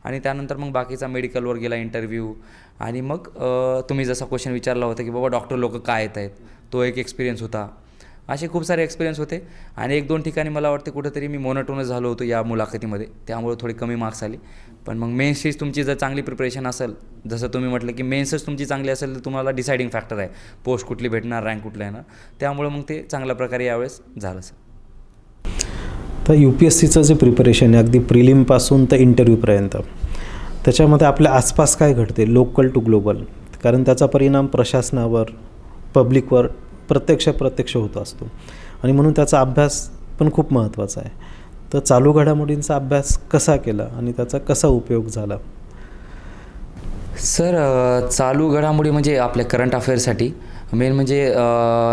Speaker 1: आणि त्यानंतर मग बाकीचा मेडिकलवर गेला इंटरव्ह्यू. आणि मग तुम्ही जसा क्वेश्चन विचारला होता की बाबा डॉक्टर लोक काय येत आहेत, तो एक एक्सपिरियन्स होता. असे खूप सारे एक्सपिरियन्स होते. आणि 1-2 ठिकाणी मला वाटते कुठेतरी मी मोनोटोनस झालो होतो या मुलाखतीमध्ये, त्यामुळे थोडी कमी मार्क्स आले. पण मग मेन्सचीच तुमची जर चांगली प्रिपरेशन असेल, जसं तुम्ही म्हटलं की मेन्सच तुमची चांगली असेल तर तुम्हाला डिसाइडिंग फॅक्टर आहे, पोस्ट कुठली भेटणार, रँक कुठला येणार. त्यामुळे मग ते चांगल्या प्रकारे यावेळेस झालं सर.
Speaker 2: तर UPSCचं जे प्रिपरेशन आहे अगदी प्रिलिमपासून तर इंटरव्ह्यूपर्यंत, त्याच्यामध्ये आपल्या आसपास काय घडते, लोकल टू ग्लोबल, कारण त्याचा परिणाम प्रशासनावर, पब्लिकवर प्रत्यक्ष होत असतो. आणि म्हणून त्याचा अभ्यास पण खूप महत्त्वाचा आहे. तर चालू घडामोडींचा अभ्यास कसा केला आणि त्याचा कसा उपयोग झाला?
Speaker 1: सर चालू घडामोडी म्हणजे आपल्या करंट अफेअर्ससाठी मेन म्हणजे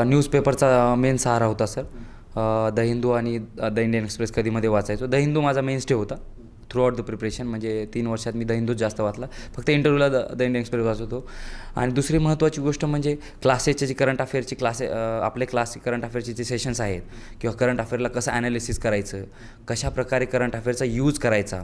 Speaker 1: न्यूजपेपरचा मेन सहारा होता सर. द हिंदू आणि द इंडियन एक्सप्रेस कधीमध्ये वाचायचो. द हिंदू माझा मेन स्टे होता थ्रू आउट द प्रिपरेशन, म्हणजे 3 वर्षात मी द हिंदूच जास्त वाचला. फक्त इंटरव्ह्यूला द इंडियन एक्सप्रेस वाचतो. आणि दुसरी महत्त्वाची गोष्ट म्हणजे क्लासेसचे जे करंट अफेअरची आपले करंट अफेअरचे जे सेशन्स आहेत, किंवा करंट अफेअरला कसं ॲनालिसिस करायचं, कशा प्रकारे करंट अफेअरचा यूज करायचा,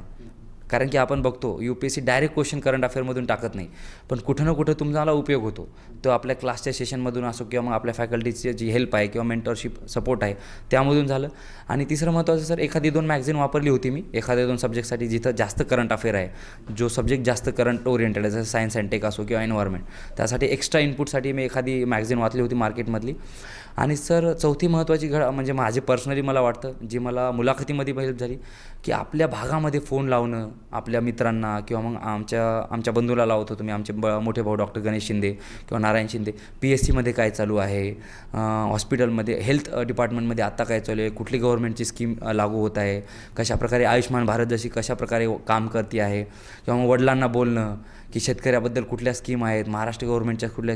Speaker 1: कारण की आपण बघतो UPSC डायरेक्ट क्वेश्चन करंट अफेअरमधून टाकत नाही, पण कुठं ना कुठं तुम्हाला उपयोग होतो. तो आपल्या क्लासच्या सेशनमधून असो किंवा मग आपल्या फॅकल्टीची जी हेल्प आहे किंवा मेंटरशिप सपोर्ट आहे त्यामधून झालं. आणि तिसरं महत्त्वाचं सर, एखादी 2 मॅगझिन वापरली होती मी एखाद्या 2 सब्जेक्टसाठी जिथं जास्त करंट अफेअर आहे, जो सब्जेक्ट जास्त करंट ओरिएंटेड आहे, जसं सायन्स अँड टेक असो किंवा एन्व्हायरमेंट, त्यासाठी एक्स्ट्रा इनपुटसाठी मी एखादी मॅगझिन वाचली होती मार्केटमधली. आणि सर चौथी महत्त्वाची म्हणजे माझे पर्सनली मला वाटतं, जी मला मुलाखतीमध्ये हेल्प झाली, की आपल्या भागामध्ये फोन लावणं आपल्या मित्रांना किंवा मग आमच्या बंधूला लावत होतो मी, आमचे मोठे भाऊ डॉक्टर गणेश शिंदे किंवा नारायण शिंदे, PSCमध्ये काय चालू आहे, हॉस्पिटलमध्ये हेल्थ डिपार्टमेंटमध्ये आत्ता काय चालू आहे, कुठली गव्हर्नमेंटची स्कीम लागू होत आहे, कशाप्रकारे आयुष्यमान भारत जशी कशाप्रकारे काम करते आहे, किंवा मग वडिलांना बोलणं की शेतकऱ्याबद्दल कुठल्या स्कीम आहेत, महाराष्ट्र गव्हर्नमेंटच्या कुठल्या,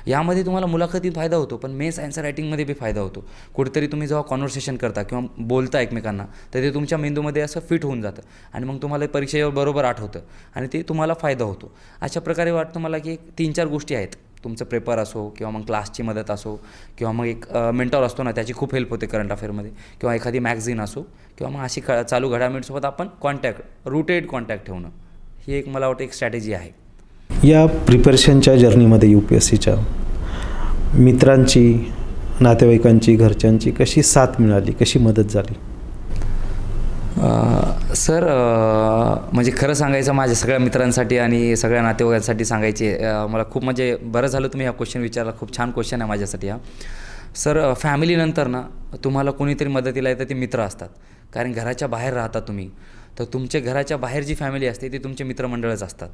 Speaker 1: यामध्ये तुम्हाला मुलाखतीत फायदा होतो, पण मेन्स आन्सर रायटिंगमध्ये बी फायदा होतो. कुठेतरी तुम्ही जेव्हा कॉन्व्हर्सेशन करता किंवा बोलता एकमेकांना, तर ते तुमच्या मेंदूमध्ये असं फिट होऊन जातं आणि मग तुम्हाला परीक्षेवर बरोबर आठवतं आणि ते तुम्हाला फायदा होतो. अशा प्रकारे वाटतं मला की 3-4 गोष्टी आहेत. तुमचं पेपर असो किंवा मग क्लासची मदत असो किंवा मग एक मेंटॉर असतो ना, त्याची खूप हेल्प होते करंट अफेअरमध्ये, किंवा एखादी मॅगझिन असो किंवा मग अशी चालू घडामोडीसोबत आपण रुटेड कॉन्टॅक्ट ठेवणं, ही एक मला वाटतं एक स्ट्रॅटेजी आहे.
Speaker 2: या प्रिपरेशनच्या जर्नीमध्ये UPSCच्या मित्रांची, नातेवाईकांची, घरच्यांची कशी साथ मिळाली, कशी मदत झाली?
Speaker 1: सर म्हणजे खरं सांगायचं, माझ्या सगळ्या मित्रांसाठी आणि सगळ्या नातेवाईकांसाठी सांगायचे, मला खूप म्हणजे बरं झालं तुम्ही हा क्वेश्चन विचारला, खूप छान क्वेश्चन आहे माझ्यासाठी हा. सर फॅमिलीनंतर ना तुम्हाला कोणीतरी मदतीला येतं, ते मित्र असतात. कारण घराच्या बाहेर राहता तुम्ही, तर तुमच्या घराच्या बाहेर जी फॅमिली असते ती तुमचे मित्रमंडळच असतात,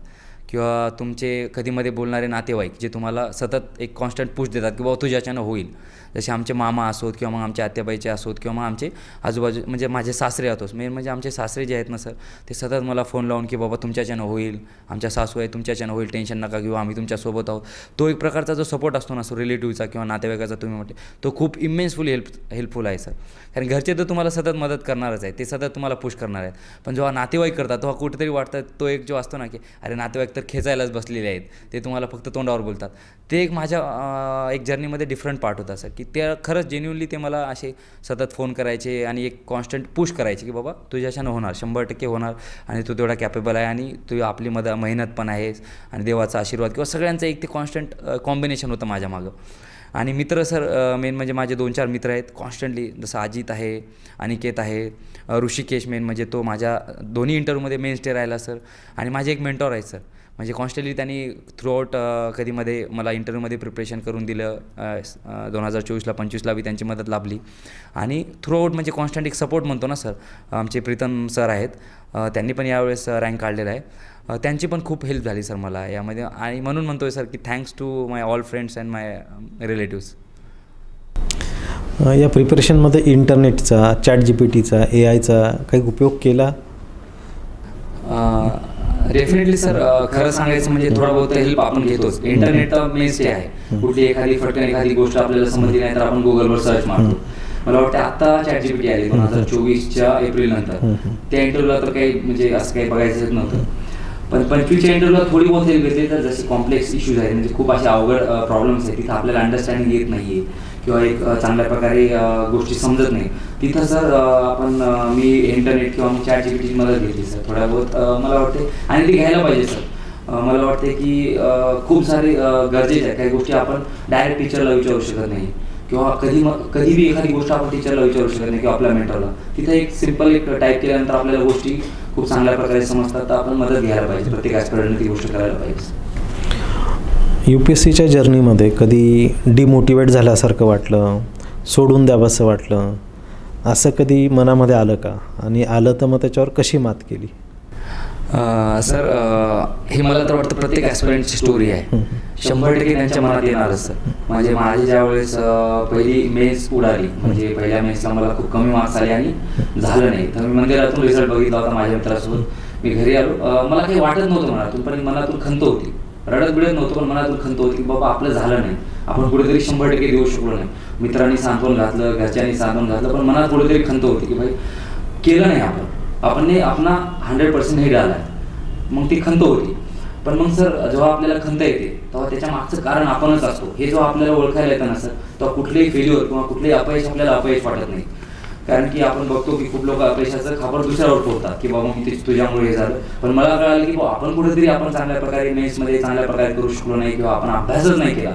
Speaker 1: किंवा तुमचे कधीमध्ये बोलणारे नातेवाईक जे तुम्हाला सतत एक कॉन्स्टंट पुश देतात की बाबा तुझ्याच्यानं होईल. जसे आमचे मामा असोत किंवा मग आमचे आत्याबाईचे असोत किंवा मग आमचे आजूबाजू म्हणजे माझे सासरे असोत, मेन म्हणजे आमचे सासरे जे आहेत ना सर, ते सतत मला फोन लावून की बाबा तुमच्याच्यानं होईल, आमच्या सासू आहे तुमच्याच्यानं होईल, टेन्शन नका घेऊ, आम्ही तुमच्यासोबत आहोत. तो एक प्रकारचा जो सपोर्ट असतो ना सर, रिलेटिव्हचा किंवा नातेवाईकाचा तुम्ही म्हटले, तो खूप इमेन्सफुली हेल्पफुल आहे सर. कारण घरचे तर तुम्हाला सतत मदत करणारच आहे, ते सतत तुम्हाला पुश करणार आहेत, पण जेव्हा नातेवाईक करतात तेव्हा कुठेतरी वाटतं, तो एक जो असतो ना की अरे नातेवाईक तर खेचायलाच बसलेले आहेत, ते तुम्हाला फक्त तोंडावर बोलतात. ते एक माझ्या एक जर्नीमध्ये डिफरंट पार्ट होता सर, की ते खरंच जेन्युनली ते मला असे सतत फोन करायचे आणि एक कॉन्स्टंट पुश करायचे की बाबा तुझ्याच्यानं होणार, 100% होणार आणि तू तेवढा कॅपेबल आहे आणि तू आपली मेहनत पण आहेस आणि देवाचा आशीर्वाद किंवा सगळ्यांचं एक ते कॉन्स्टंट कॉम्बिनेशन होतं माझ्या मागं. आणि मित्र सर, मेन म्हणजे माझे 2-4 मित्र आहेत कॉन्स्टंटली, जसं अजित आहे, अनिकेत आहे, ऋषिकेश, मेन म्हणजे तो माझ्या दोन्ही इंटरव्ह्यूमध्ये मेन स्टे राहिला सर. आणि माझे एक मेंटॉर आहेत सर, म्हणजे कॉन्स्टंटली त्यांनी थ्रूआउट कधीमध्ये मला इंटरव्ह्यूमध्ये प्रिपरेशन करून दिलं. 2024ला 25ला बी त्यांची मदत लाभली. आणि थ्रूआउट म्हणजे कॉन्स्टंट एक सपोर्ट म्हणतो ना सर, आमचे प्रीतम सर आहेत, त्यांनी पण यावेळेस रँक काढलेला आहे, त्यांची पण खूप हेल्प झाली सर मला यामध्ये. आणि म्हणून म्हणतो आहे सर की thanks to my all friends and my relatives.
Speaker 2: या प्रिपरेशनमध्ये इंटरनेटचा, ChatGPTचा, AIचा काही उपयोग केला?
Speaker 1: डेफिनेटली सर, खरं सांगायचं म्हणजे थोडा बहुत हेल्प आपण घेतोच. इंटरनेट तर मेन्स आहे. कुठली एखादी गोष्ट आपल्याला समजली नाही तर आपण गुगलवर सर्च मारतो. मला वाटतं आत्ता ChatGPT आली 2024च्या एप्रिलनंतर. त्या इंटरव्ह्यूला तर काही म्हणजे असं काही बघायचंच नव्हतं, पण 25च्या इंटरव्ह्यूला थोडी बहुत हेल्प घेतली. तर जसे कॉम्प्लेक्स इश्यूज आहेत, म्हणजे खूप असे अवघड प्रॉब्लेम्स आहेत, तिथं आपल्याला अंडरस्टँडिंग येत नाही आहे किंवा एक चांगल्या प्रकारे गोष्टी समजत नाही, तिथं सर मी इंटरनेट किंवा ChatGPTची मदत घेतली सर थोड्या बहुत, मला वाटते. आणि ती घ्यायला पाहिजे सर. मला वाटते की खूप सारे गरजेचे आहेत. काही गोष्टी आपण डायरेक्ट टीचरला विचारू शकत नाही किंवा कधी बी एखादी गोष्ट आपण टीचरला विचारू शकत नाही किंवा आपल्या मेंटरला. तिथं एक सिम्पल एक टाईप केल्यानंतर आपल्याला गोष्टी खूप चांगल्या प्रकारे समजतात. तर आपण मदत घ्यायला पाहिजे, प्रत्येक ॲस्पिरंटने ती गोष्ट करायला पाहिजे.
Speaker 2: UPSCच्या जर्नीमध्ये कधी डिमोटिवेट झाल्यासारखं वाटलं, सोडून द्यावंसं वाटलं, असं कधी मनामध्ये आलं का? आणि आलं तर मग त्याच्यावर कशी मात केली?
Speaker 1: सर, हे मला तर वाटतं प्रत्येक ॲस्पिरंटची स्टोरी आहे. 100% त्यांच्या मनात येणारच सर. म्हणजे माझी ज्यावेळेस पहिली मेन्स उडाली, म्हणजे पहिल्या मेन्सला मला खूप कमी मार्क्स आले आणि झालं नाही, तर मी मंदिरातून रिझल्ट बघितला होता माझ्या मित्रासोबत. मी घरी आलो, मला काही वाटत नव्हतं मनातून, पण मनातून खंत होती. रडत बिडत नव्हतं, पण मनातून खंत होती की बाबा आपलं झालं नाही, आपण कुठेतरी 100% देऊ शकलो नाही. मित्रांनी सांत्वन घातलं, घरच्यांनी सांत्वन घातलं, पण मनात कुठेतरी खंत होती की भाई केलं नाही आपण आपला 100% हे डाला. मग ती खंत होती. पण मग सर, जेव्हा आपल्याला खंत येते तेव्हा त्याच्या मागचं कारण आपणच असतो, हे जेव्हा आपल्याला ओळखायला येतं ना सर, तेव्हा कुठलेही फेल्युअर किंवा कुठलेही अपयश आपल्याला अपयश वाटत नाही. कारण की आपण बघतो की खूप लोक अपयशाचं खापर दुसऱ्यावर फोडतात की बाबा मी तुझ्यामुळे हे झालं. पण मला कळालं की आपण कुठेतरी आपण चांगल्या प्रकारे मेन्समध्ये चांगल्या प्रकारे करू शकलो नाही किंवा आपण अभ्यासच नाही केला.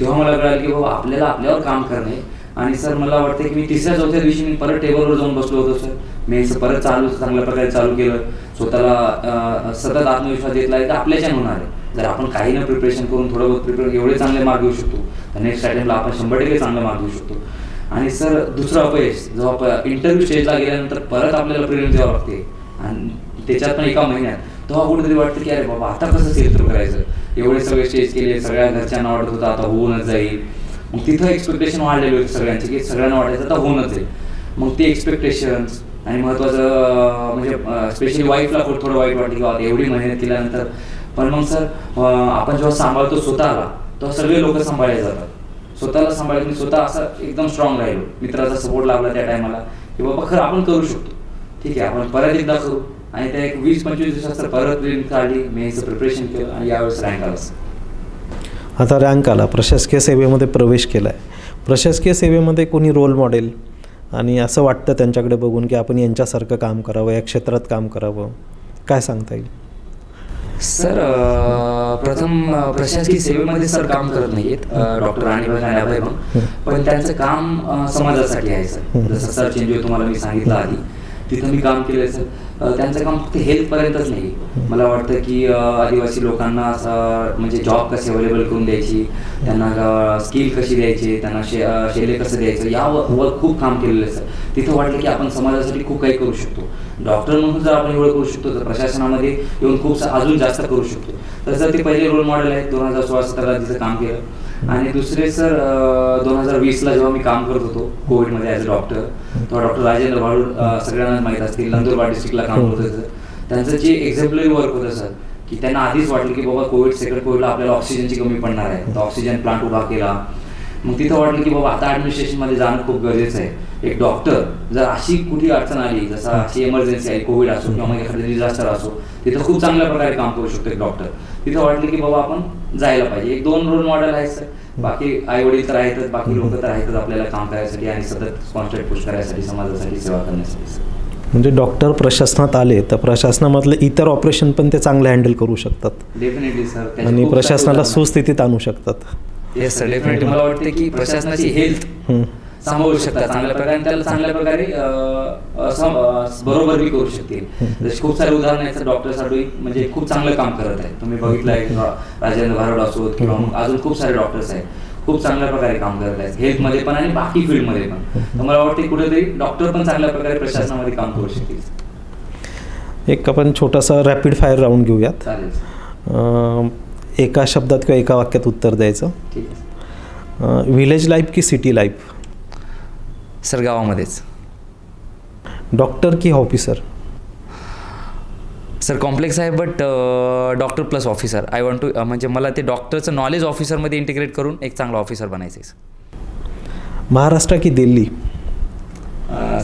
Speaker 1: तेव्हा मला कळालं की बाबा आपल्याला आपल्यावर काम करणे. आणि सर मला वाटतं की मी 3ऱ्या-4थ्या दिवशी मी परत टेबलवर जाऊन बसलो होतो सर. मेन्स परत चांगल्या प्रकारे चालू केलं. स्वतःला सतत आत्मविश्वास घेतला की आपल्याच्यानं होणार आहे. जर आपण काही न प्रिपरेशन करून थोडं बहुत प्रिपेअर एवढे चांगले मार्क घेऊ शकतो तर नेक्स्ट अटेम्प्टला आपण 100% चांगले मार्क घेऊ शकतो. आणि सर दुसरं अपयश जेव्हा इंटरव्ह्यू स्टेजला गेल्यानंतर परत आपल्याला प्रिलिम्स द्यावं लागते आणि त्याच्यात पण एका महिन्यात, तेव्हा कुठेतरी वाटतं की अरे बाबा आता कसं सेल थ्रू करायचं. एवढे सगळे स्टेज केले, सगळ्या घरच्यांना वाटत होतं आता होऊनच जाईल. मग तिथं एक्सपेक्टेशन वाढलेले होते सगळ्यांचे की सगळ्यांना वाटायचं आता होऊनच आहे. मग ते एक्सपेक्टेशन्स आणि महत्त्वाचं म्हणजे स्पेशली वाईफला थोडं वाईट वाटतं की बाबा एवढी मेहनत केल्यानंतर. पण मग सर आपण जेव्हा सांभाळतो स्वतःला तेव्हा सगळे लोक सांभाळले जातात. स्वतःला सांभाळले मी स्वतः असं एकदम स्ट्रॉंग राहिलो. मित्राचा सपोर्ट लागला त्या टायमाला की बाबा खरं आपण करू शकतो. ठीक आहे आपण परत एकदा करू. आणि त्या एक 20-25 दिवसात परत प्रिलिम काढली, मेन्सचं प्रिपरेशन केलं आणि यावेळेस रँक आला.
Speaker 2: आता रँक आला, प्रशासकीय सेवेमध्ये प्रवेश केला आहे. प्रशासकीय सेवेमध्ये कोणी रोल मॉडेल आणि असं वाटतं त्यांच्याकडे बघून की आपण यांच्यासारखं काम करावं, या क्षेत्रात काम करावं, काय सांगता येईल?
Speaker 1: सर प्रथम प्रशासकीय सेवेमध्ये सर काम करत नाही आहेत डॉक्टर राणीबाई आणि अभय मग, पण त्यांचं काम समाजासाठी आहे सर. जसं सर्च एनजीओ तुम्हाला मी सांगितलं आधी, तिथं मी काम केलं आहे सर. त्यांचं काम फक्त हेल्थपर्यंतच नाही. मला वाटतं की आदिवासी लोकांना म्हणजे जॉब कसे अवेलेबल करून द्यायची, त्यांना स्किल कशी द्यायची, त्यांना शेले कसं द्यायचं, यावर खूप काम केलेलं आहे सर. तिथं वाटलं की आपण समाजासाठी खूप काही करू शकतो. डॉक्टर म्हणून जर आपण एवढं करू शकतो तर प्रशासनामध्ये येऊन खूप अजून जास्त करू शकतो. तर सर ते पहिले रोल मॉडेल आहेत. 2016-17 तिचं काम केलं. आणि दुसरे सर 2020ला जेव्हा मी काम करत होतो कोविडमध्ये ॲज अ डॉक्टर, तेव्हा डॉक्टर राजेंद्र भाडू सगळ्यांना माहीत असतील, नंदुरबार डिस्ट्रिक्टला काम करत होतं. त्यांचं जे एक्झेम्पलरी वर्क होतं सर, की त्यांना आधीच वाटलं की बाबा सेकंड कोविडला आपल्याला ऑक्सिजनची कमी पडणार आहे, तर ऑक्सिजन प्लांट उभा केला. मग तिथं वाटलं की बाबा आता ॲडमिनिस्ट्रेशनमध्ये जाणं खूप गरजेचं आहे. एक डॉक्टर जर अशी कुठली अडचण आली, जसं अशी एमर्जन्सी आली, कोविड असो किंवा मग एखादं डिझास्टर असो, तिथं खूप चांगल्या प्रकारे काम करू शकतो एक डॉक्टर. तिथं वाटलं की बाबा आपण जायला पाहिजे. 1-2 रोल मॉडेल आहेत सर. बाकी आई वडील तर आहेतच, बाकी लोक तर आहेतच आपल्याला काम करायसाठी आणि सतत कॉन्स्टंट पुश करायसाठी, समाजासाठी सेवा करण्यासाठी.
Speaker 2: म्हणजे डॉक्टर प्रशासनात आले तर प्रशासनामधले इतर ऑपरेशन पण ते चांगले हँडल करू शकतात.
Speaker 1: Definitely sir.
Speaker 2: आणि प्रशासनाला सुस्थितीत आणू शकतात.
Speaker 1: Yes sir, definitely. मला वाटतं की प्रशासनाची हेल्थ सांभाळू शकतात चांगल्या प्रकारे आणि त्याला चांगल्या प्रकारे बरोबर बी करू शकतील. जसे खूप सारे उदाहरण आहेत सर. डॉक्टर साडू म्हणजे खूप चांगलं काम करत आहे. तुम्ही बघितलं आहे राजेंद्र भारड असोत किंवा मग अजून खूप सारे डॉक्टर्स आहेत, खूप चांगल्या प्रकारे काम करत आहेत हेल्थमध्ये पण आणि बाकी फील्डमध्ये पण. तर मला वाटतं कुठेतरी डॉक्टर पण चांगल्या प्रकारे प्रशासनामध्ये काम करू शकतील.
Speaker 2: एक आपण छोटासा रॅपिड फायर राऊंड घेऊयात.
Speaker 1: चालेल.
Speaker 2: एका शब्दात किंवा एका वाक्यात उत्तर द्यायचं.
Speaker 1: ठीक आहे.
Speaker 2: विलेज लाईफ की सिटी लाईफ?
Speaker 1: सर गावामध्येच.
Speaker 2: डॉक्टर की ऑफिसर?
Speaker 1: सर कॉम्प्लेक्स आहे but doctor plus officer. I want to म्हणजे मला ते डॉक्टरचं नॉलेज ऑफिसरमध्ये इंटिग्रेट करून एक चांगला ऑफिसर बनायचं आहे.
Speaker 2: महाराष्ट्र की दिल्ली?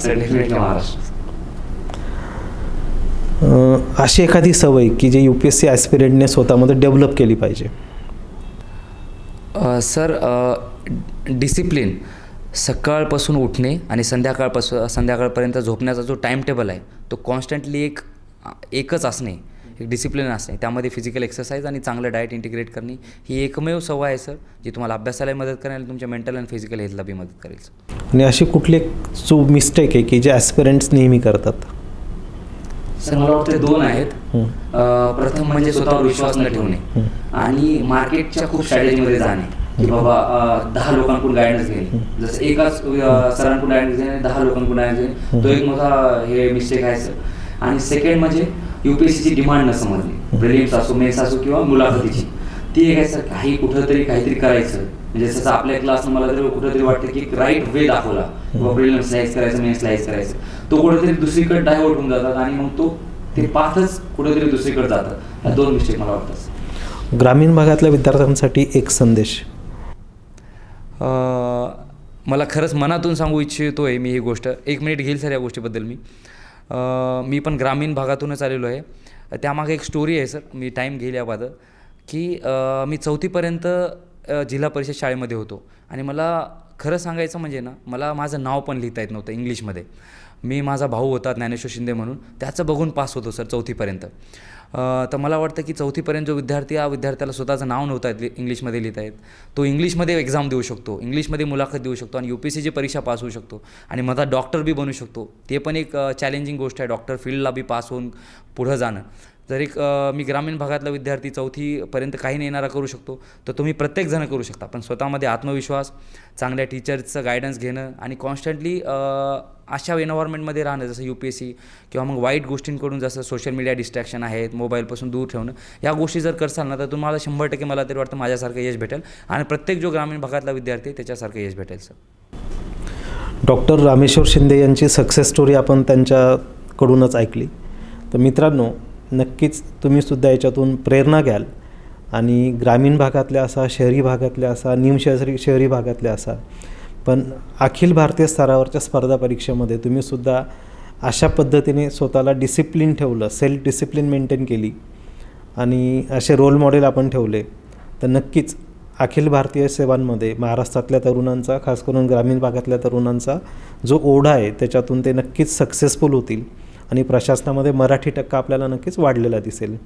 Speaker 1: Sir definitely Maharashtra.
Speaker 2: अशी एखादी सवय की जे UPSC ॲस्पिरंटने स्वतःमध्ये डेव्हलप केली पाहिजे?
Speaker 1: Sir discipline. सकाळपासून उठणे आणि संध्याकाळपर्यंत झोपण्याचा जो टाईम टेबल आहे तो कॉन्स्टंटली एकच असणे, एक डिसिप्लिन असणे. त्यामध्ये फिजिकल एक्सरसाइज आणि चांगलं डाएट इंटिग्रेट करणे ही एकमेव सवय आहे सर, जी तुम्हाला अभ्यासालाही मदत करेल आणि तुमच्या मेंटल आणि फिजिकल हेल्थला बी मदत करेल.
Speaker 2: आणि अशी कुठली मिस्टेक आहे की जे ॲस्पिरंट्स नेहमी करतात?
Speaker 1: सर मला वाटतं 2 आहेत. प्रथम म्हणजे स्वतःवर विश्वास न ठेवणे आणि मार्केटच्या खूप स्ट्रॅटेजीमध्ये जाणे की बाबा 10 लोकांकडून गायडन्स घेणे. जसं एकाच सरांकडून गायडन्स घेणे, 10 लोकांकडून गायडन्स घेणे, तो एक मोठा हे मिस्टेक आहे सर. आणि सेकंड म्हणजे UPSCची डिमांड न समजणे, प्रिलिम्स असो, मेन्स असो किंवा मुलाखतीची. ती एक आहे सर. काहीतरी करायचं. म्हणजे जसं आपल्या क्लासनं मला तरी कुठंतरी वाटतं की राईट वे दाखवला किंवा प्रिलिम्स स्लाइज करायचं, मेन्स स्लाइज करायचं, तो कुठेतरी दुसरीकडे डायव्हर्ट होऊन जातात आणि मग ते पाथच कुठेतरी दुसरीकडे जातात. ह्या 2 मिस्टेक मला वाटतात.
Speaker 2: ग्रामीण भागातल्या विद्यार्थ्यांसाठी एक संदेश?
Speaker 1: मला खरंच मनातून सांगू इच्छितो आहे मी ही गोष्ट. 1 मिनिट घेईल सर या गोष्टीबद्दल. मी पण ग्रामीण भागातूनच आलेलो आहे. त्यामागे एक स्टोरी आहे सर, मी टाईम घेईल याबाबत. की मी 4थीपर्यंत जिल्हा परिषद शाळेमध्ये होतो आणि मला खरं सांगायचं म्हणजे ना, मला माझं नाव पण लिहिता येत नव्हतं इंग्लिशमध्ये. मी माझा भाऊ होता ज्ञानेश्वर शिंदे म्हणून, त्याचं बघून पास होतो सर 4थीपर्यंत. तर मला वाटतं की 4थीपर्यंत जो विद्यार्थी, या विद्यार्थ्याला स्वतःचं नाव नव्हतं येत इंग्लिशमध्ये लिहिता येत, तो इंग्लिशमध्ये एक्झाम देऊ शकतो, इंग्लिशमध्ये मुलाखत देऊ शकतो आणि UPSCची परीक्षा पास होऊ शकतो आणि माझा डॉक्टर बी बनू शकतो. ते पण एक चॅलेंजिंग गोष्ट आहे, डॉक्टर फील्डला बी पास होऊन पुढं जाणं. जर एक मी ग्रामीण भागातला विद्यार्थी 4थीपर्यंत काही नाही येणारा करू शकतो, तर तुम्ही प्रत्येकजण करू शकता. पण स्वतःमध्ये आत्मविश्वास, चांगल्या टीचर्सचं गायडन्स घेणं आणि कॉन्स्टंटली अशा एन्व्हायरमेंटमध्ये राहणं, जसं UPSC किंवा मग वाईट गोष्टींकडून जसं सोशल मीडिया डिस्ट्रॅक्शन आहेत, मोबाईलपासून दूर ठेवणं, या गोष्टी जर करसाल ना, तर तुम्हाला 100% मला तरी वाटतं माझ्यासारखं यश भेटेल आणि प्रत्येक जो ग्रामीण भागातला विद्यार्थी आहे त्याच्यासारखं यश भेटेल सर.
Speaker 2: डॉक्टर रामेश्वर शिंदे यांची सक्सेस स्टोरी आपण त्यांच्याकडूनच ऐकली. तर मित्रांनो, नक्कीच तुम्हीसुद्धा याच्यातून प्रेरणा घ्याल आणि ग्रामीण भागातल्या असा, शहरी भागातल्या असा, शहरी भागातल्या असा, पण अखिल भारतीय स्तरावरच्या स्पर्धा परीक्षेमध्ये तुम्हीसुद्धा अशा पद्धतीने स्वतःला डिसिप्लिन ठेवलं, सेल्फ डिसिप्लिन मेंटेन केली आणि असे रोल मॉडेल आपण ठेवले, तर नक्कीच अखिल भारतीय सेवांमध्ये महाराष्ट्रातल्या तरुणांचा, खास करून ग्रामीण भागातल्या तरुणांचा जो ओढा आहे त्याच्यातून ते नक्कीच सक्सेसफुल होतील आणि प्रशासनामध्ये मराठी टक्का आपल्याला नक्कीच वाढलेला दिसेल.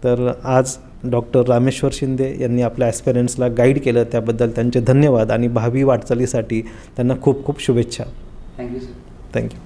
Speaker 2: तर आज डॉक्टर रामेश्वर शिंदे यांनी आपल्या ॲस्पिरंट्सला गाईड केलं, त्याबद्दल त्यांचे धन्यवाद आणि भावी वाटचालीसाठी त्यांना खूप खूप शुभेच्छा.
Speaker 1: Thank you sir.
Speaker 2: थँक्यू.